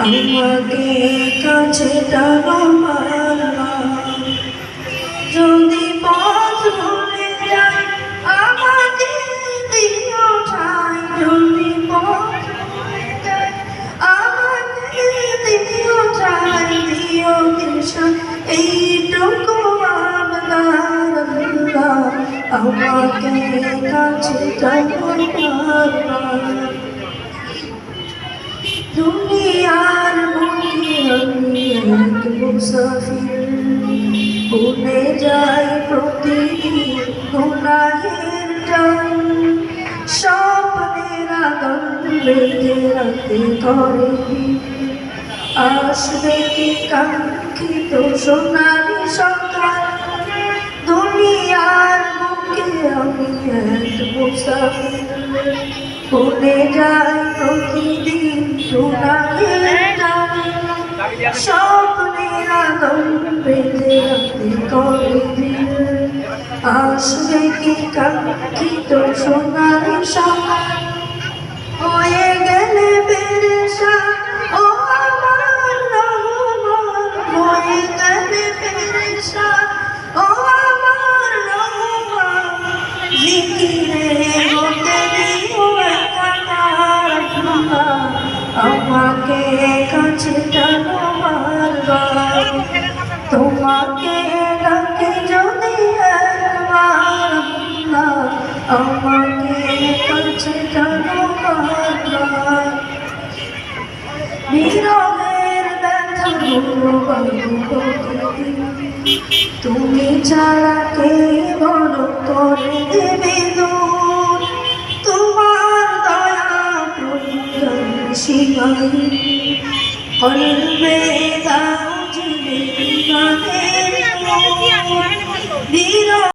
আমাকে কাছে টানো বারবার। যদি পথ ভুলে যাই আমাকে দিও ঠাই, যদি পথ ভুলে যাই আমাকে দিও ঠাই, দিও দিশা এইটুকু আবদার আল্লাহ, আমাকে কাছে টানো বারবার। দুনিয়ার বুকে আমি এক মুসাফির, ভুলে যাই প্রতিদিন গুনাহের টান। স্বপ্নের আগুন বেঁধে রাতে করে আসবে কি কাঙ্ক্ষিত সোনালি সকাল। দুনিয়ার বুকে আমি এক মুসাফির, ভুলে যাই প্রতিদিন গুনাহের টান। স্বপ্নের আগুন বেঁধে রাতে করে আসবে কি কাঙ্ক্ষিত সোনালি সকাল। হয়ে গেলে পেরেশান ও আমার রহমান, হয়ে গেলে পেরেশান ও আমার রহমান। জিকিরে হতে দিও একাকার আল্লাহ, আমাকে কাছে টানো বারবার। তোমাকে ডাকে যদি একবার আল্লাহ, আমাকে কাছে টানো বারবার। বিরহের ব্যথা তুমি ছাড়া কে বড় করে দেবে দূর। তোমার দয়া প্রয়োজন শিবাই, কলবে দাও জীবনের